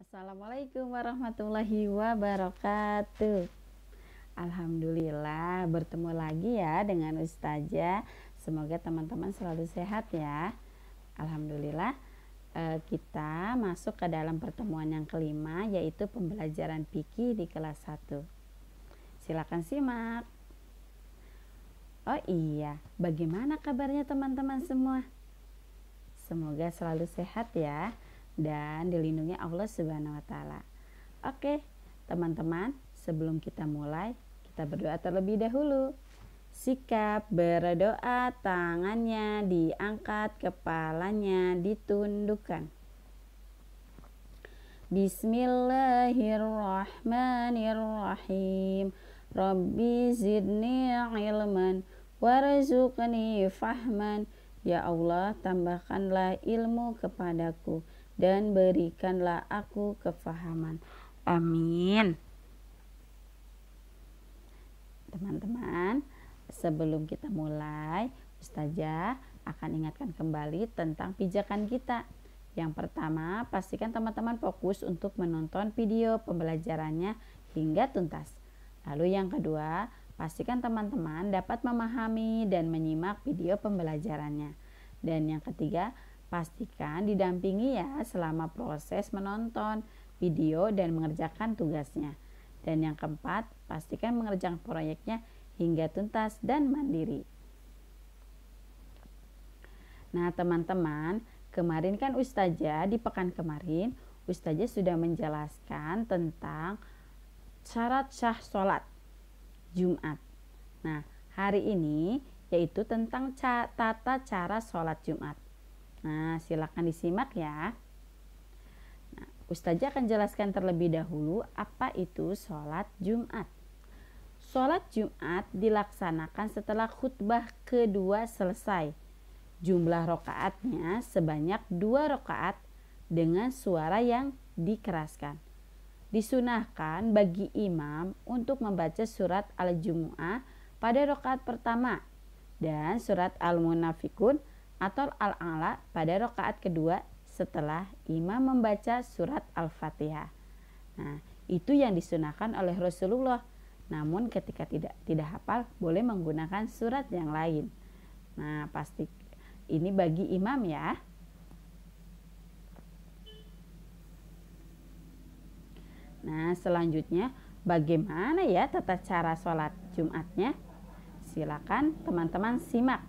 Assalamualaikum warahmatullahi wabarakatuh. Alhamdulillah bertemu lagi ya dengan Ustazah. Semoga teman-teman selalu sehat ya. Alhamdulillah kita masuk ke dalam pertemuan yang kelima, yaitu pembelajaran fikih di kelas 1. Silakan simak. Oh iya, bagaimana kabarnya teman-teman semua? Semoga selalu sehat ya dan dilindungi Allah Subhanahu wa taala. Oke, teman-teman, sebelum kita mulai, kita berdoa terlebih dahulu. Sikap berdoa, tangannya diangkat, kepalanya ditundukkan. Bismillahirrahmanirrahim. Rabbi zidni ilman warzuqni fahman. Ya Allah, tambahkanlah ilmu kepadaku dan berikanlah aku kefahaman. Amin. Teman-teman, sebelum kita mulai, Ustazah akan ingatkan kembali tentang pijakan kita. Yang pertama, pastikan teman-teman fokus untuk menonton video pembelajarannya hingga tuntas. Lalu yang kedua, pastikan teman-teman dapat memahami dan menyimak video pembelajarannya. Dan yang ketiga, pastikan didampingi ya selama proses menonton video dan mengerjakan tugasnya. Dan yang keempat, pastikan mengerjakan proyeknya hingga tuntas dan mandiri. Nah teman-teman, kemarin kan Ustazah di pekan kemarin, Ustazah sudah menjelaskan tentang syarat sah sholat Jumat. Nah hari ini yaitu tentang tata cara sholat Jumat. Nah, silakan disimak ya. Nah, Ustazah akan jelaskan terlebih dahulu apa itu sholat Jumat. Sholat Jumat dilaksanakan setelah khutbah kedua selesai. Jumlah rakaatnya sebanyak 2 rakaat dengan suara yang dikeraskan. Disunahkan bagi imam untuk membaca surat Al-Jumu'ah pada rakaat pertama dan surat Al-Munafikun atau Al-A'la pada rakaat kedua setelah imam membaca surat Al-Fatihah. Nah, itu yang disunahkan oleh Rasulullah. Namun ketika tidak hafal, boleh menggunakan surat yang lain. Nah, pasti ini bagi imam ya. Nah, selanjutnya bagaimana ya tata cara sholat Jumatnya? Silakan teman-teman simak.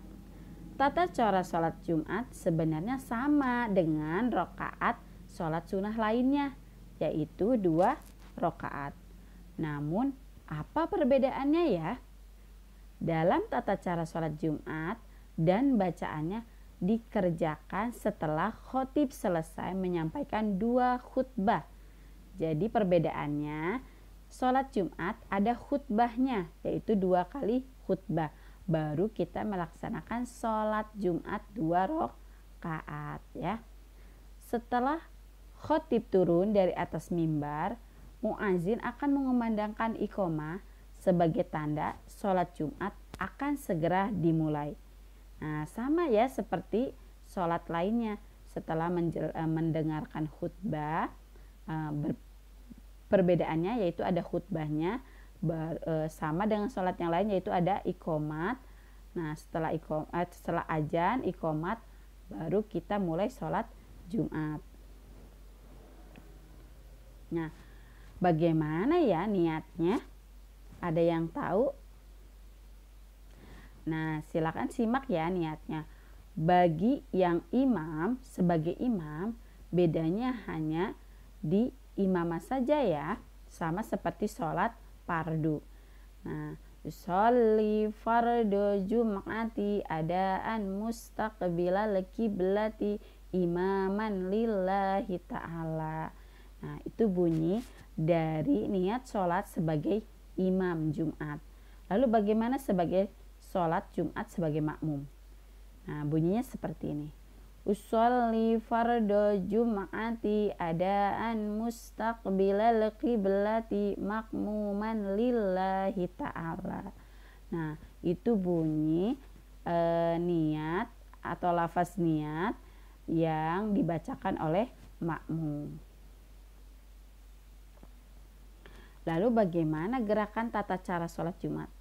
Tata cara sholat Jumat sebenarnya sama dengan rakaat sholat sunnah lainnya, yaitu 2 rakaat. Namun, apa perbedaannya ya? Dalam tata cara sholat Jumat dan bacaannya dikerjakan setelah khotib selesai menyampaikan 2 khutbah. Jadi perbedaannya, sholat Jumat ada khutbahnya, yaitu 2 kali khutbah. Baru kita melaksanakan sholat Jumat 2 rakaat ya. Setelah khotib turun dari atas mimbar, muazin akan mengumandangkan iqomah sebagai tanda sholat Jumat akan segera dimulai. Nah, sama ya seperti sholat lainnya. Setelah mendengarkan khutbah, perbedaannya yaitu ada khutbahnya, sama dengan sholat yang lain yaitu ada iqomat. Nah setelah azan iqomat baru kita mulai sholat Jumat. Nah bagaimana ya niatnya? Ada yang tahu? Nah silakan simak ya niatnya. Bagi yang imam, sebagai imam, bedanya hanya di imamah saja ya, sama seperti sholat fardu. Nah, sholli fardu jum'ati adaan mustaqbilal qiblati imaman lillahi ta'ala. Nah, itu bunyi dari niat sholat sebagai imam Jumat. Lalu bagaimana sebagai sholat Jumat sebagai makmum? Nah, bunyinya seperti ini. Usolli fardu jum'ati adaan mustaqbilal qiblati makmuman lillahi ta'ala. Nah itu bunyi niat atau lafaz niat yang dibacakan oleh makmum. Lalu bagaimana gerakan tata cara sholat Jumat?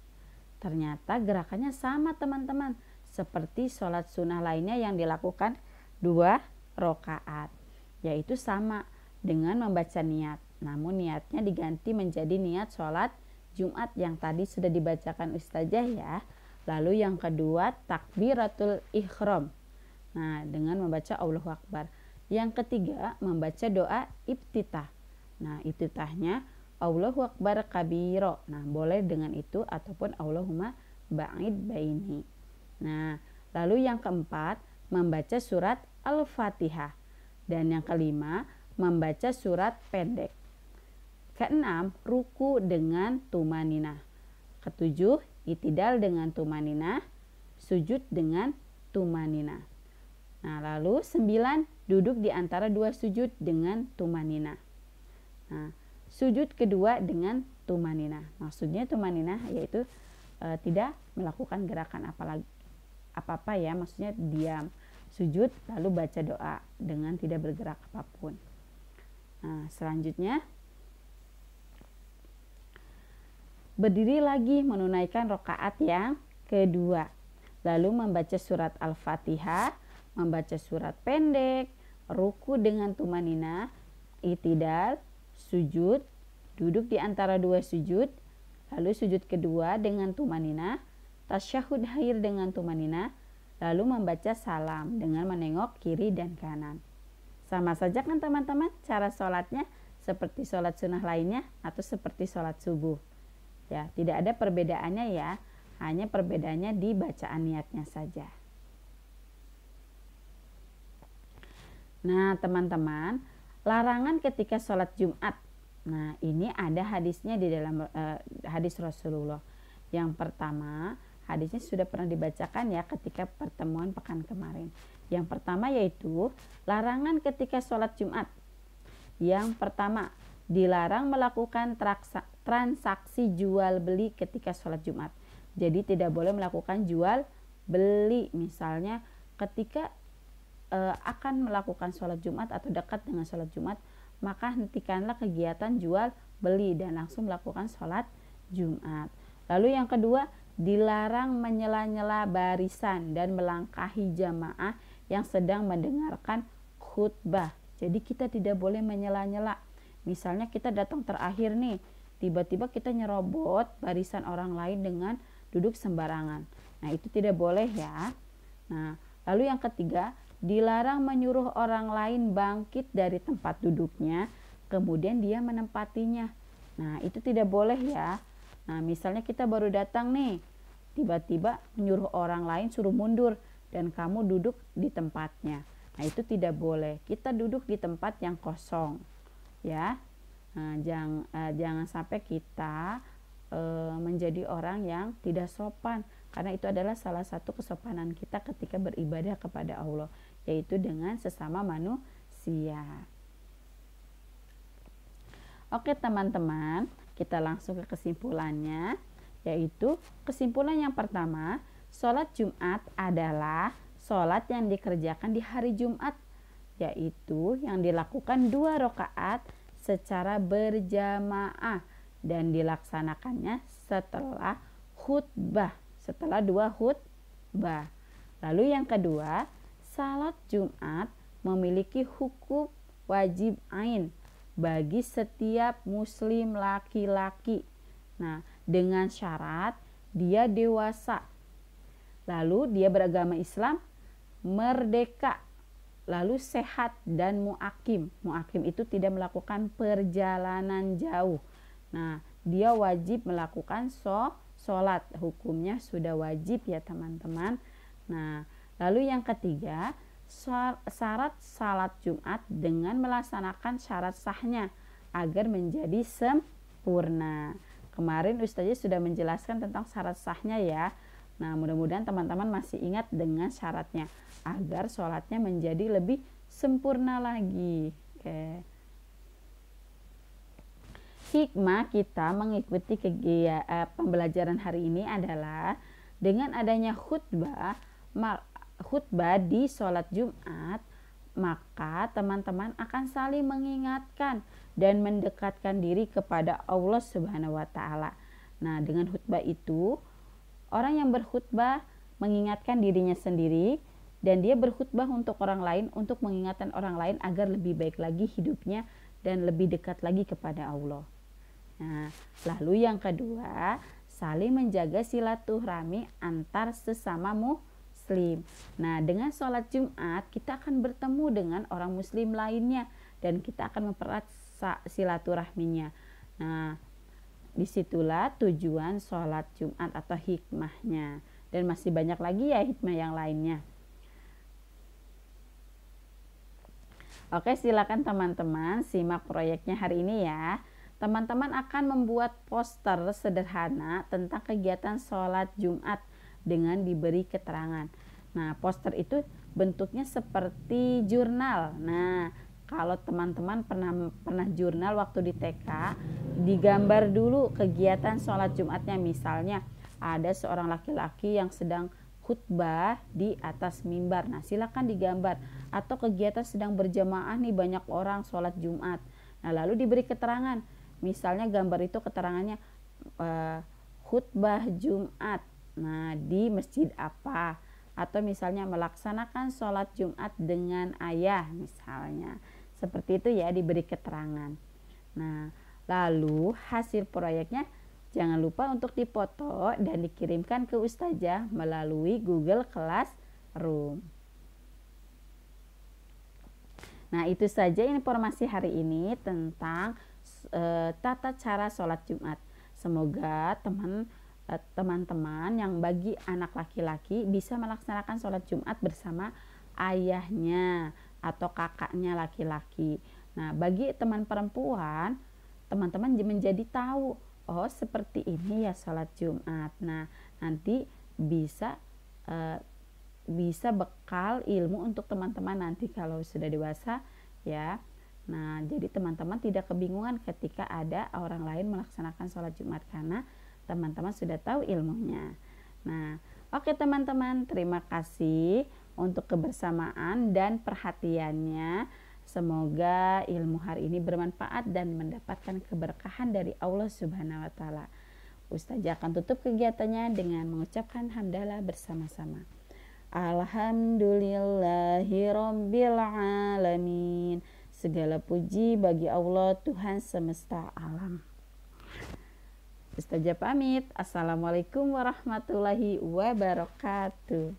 Ternyata gerakannya sama teman-teman, seperti sholat sunnah lainnya yang dilakukan 2 rakaat, yaitu sama dengan membaca niat. Namun niatnya diganti menjadi niat sholat Jumat yang tadi sudah dibacakan Ustazah ya. Lalu yang kedua takbiratul ihram. Nah, dengan membaca Allahu Akbar. Yang ketiga membaca doa iftitah. Nah, iftitahnya Allahu Akbar kabiro. Nah, boleh dengan itu ataupun Allahumma ba'id baini. Nah, lalu yang keempat membaca surat Al-Fatihah. Dan yang kelima membaca surat pendek. Keenam ruku dengan tumaninah. Ketujuh itidal dengan tumaninah. Sujud dengan tumaninah. Nah, lalu 9 duduk di antara 2 sujud dengan tumaninah. Nah, sujud kedua dengan tumaninah. Maksudnya tumaninah yaitu tidak melakukan gerakan apa-apa ya, maksudnya diam. Sujud lalu baca doa dengan tidak bergerak apapun. Nah, selanjutnya berdiri lagi menunaikan rakaat yang kedua. Lalu membaca surat Al-Fatihah, membaca surat pendek, ruku dengan tumaninah, itidal, sujud, duduk di antara 2 sujud, lalu sujud kedua dengan tumaninah, tasyahud akhir dengan tumaninah, lalu membaca salam dengan menengok kiri dan kanan. Sama saja kan teman-teman cara sholatnya seperti sholat sunnah lainnya atau seperti sholat subuh. Ya, tidak ada perbedaannya ya, hanya perbedaannya di bacaan niatnya saja. Nah teman-teman, larangan ketika sholat Jumat. Nah ini ada hadisnya di dalam hadis Rasulullah. Yang pertama, hadisnya sudah pernah dibacakan ya ketika pertemuan pekan kemarin. Yang pertama yaitu larangan ketika sholat Jumat. Yang pertama, dilarang melakukan transaksi jual beli ketika sholat Jumat. Jadi tidak boleh melakukan jual beli. Misalnya ketika akan melakukan sholat Jumat atau dekat dengan sholat Jumat, maka hentikanlah kegiatan jual beli dan langsung melakukan sholat Jumat. Lalu yang kedua, dilarang menyela-nyela barisan dan melangkahi jamaah yang sedang mendengarkan khutbah. Jadi kita tidak boleh menyela-nyela. Misalnya kita datang terakhir nih, tiba-tiba kita nyerobot barisan orang lain dengan duduk sembarangan. Nah itu tidak boleh ya. Nah lalu yang ketiga, dilarang menyuruh orang lain bangkit dari tempat duduknya, kemudian dia menempatinya. Nah itu tidak boleh ya. Nah misalnya kita baru datang nih, tiba-tiba menyuruh orang lain suruh mundur dan kamu duduk di tempatnya. Nah itu tidak boleh. Kita duduk di tempat yang kosong ya. Nah, jangan sampai kita menjadi orang yang tidak sopan, karena itu adalah salah satu kesopanan kita ketika beribadah kepada Allah, yaitu dengan sesama manusia. Oke teman-teman, kita langsung ke kesimpulannya, yaitu kesimpulan yang pertama, sholat Jumat adalah sholat yang dikerjakan di hari Jumat, yaitu yang dilakukan 2 rakaat secara berjamaah dan dilaksanakannya setelah khutbah, setelah 2 khutbah. Lalu yang kedua, salat Jumat memiliki hukum wajib ain bagi setiap muslim laki-laki. Nah, dengan syarat dia dewasa, lalu dia beragama Islam, merdeka, lalu sehat dan muakim. Muakim itu tidak melakukan perjalanan jauh. Nah, dia wajib melakukan sholat. Hukumnya sudah wajib ya teman-teman. Nah, lalu yang ketiga, syarat salat Jumat dengan melaksanakan syarat sahnya agar menjadi sempurna. Kemarin Ustazah sudah menjelaskan tentang syarat sahnya ya. Nah, mudah-mudahan teman-teman masih ingat dengan syaratnya agar sholatnya menjadi lebih sempurna lagi. Oke. Hikmah kita mengikuti pembelajaran hari ini adalah dengan adanya khutbah di sholat Jumat, maka teman-teman akan saling mengingatkan dan mendekatkan diri kepada Allah Subhanahu wa taala. Nah, dengan khutbah itu, orang yang berkhutbah mengingatkan dirinya sendiri dan dia berkhutbah untuk orang lain, untuk mengingatkan orang lain agar lebih baik lagi hidupnya dan lebih dekat lagi kepada Allah. Nah, lalu yang kedua, saling menjaga silaturahmi antar sesama muslim. Nah, dengan sholat Jumat kita akan bertemu dengan orang muslim lainnya dan kita akan mempererat silaturahminya. Nah, disitulah tujuan sholat Jumat atau hikmahnya. Dan masih banyak lagi ya hikmah yang lainnya. Oke, silakan teman-teman simak proyeknya hari ini ya. Teman-teman akan membuat poster sederhana tentang kegiatan sholat Jumat dengan diberi keterangan. Nah, poster itu bentuknya seperti jurnal. Nah, kalau teman-teman pernah jurnal waktu di TK, digambar dulu kegiatan sholat Jumatnya. Misalnya ada seorang laki-laki yang sedang khutbah di atas mimbar. Nah, silakan digambar. Atau kegiatan sedang berjamaah nih, banyak orang sholat Jumat. Nah, lalu diberi keterangan. Misalnya gambar itu keterangannya khutbah Jumat. Nah, di masjid apa? Atau misalnya melaksanakan sholat Jumat dengan ayah misalnya. Seperti itu ya, diberi keterangan. Nah, lalu hasil proyeknya jangan lupa untuk dipoto dan dikirimkan ke Ustazah melalui Google Classroom. Nah, itu saja informasi hari ini tentang tata cara sholat Jumat. Semoga teman-teman yang bagi anak laki-laki bisa melaksanakan sholat Jumat bersama ayahnya atau kakaknya laki-laki. Nah, bagi teman perempuan, teman-teman menjadi tahu, oh seperti ini ya sholat Jumat. Nah, nanti bisa bekal ilmu untuk teman-teman nanti kalau sudah dewasa ya. Nah, jadi teman-teman tidak kebingungan ketika ada orang lain melaksanakan sholat Jumat karena teman-teman sudah tahu ilmunya. Nah, oke teman-teman, terima kasih untuk kebersamaan dan perhatiannya. Semoga ilmu hari ini bermanfaat dan mendapatkan keberkahan dari Allah Subhanahu wa taala. Ustazah akan tutup kegiatannya dengan mengucapkan hamdalah bersama-sama. Alhamdulillahirabbil alamin. Segala puji bagi Allah Tuhan semesta alam. Ustazah pamit. Assalamualaikum warahmatullahi wabarakatuh.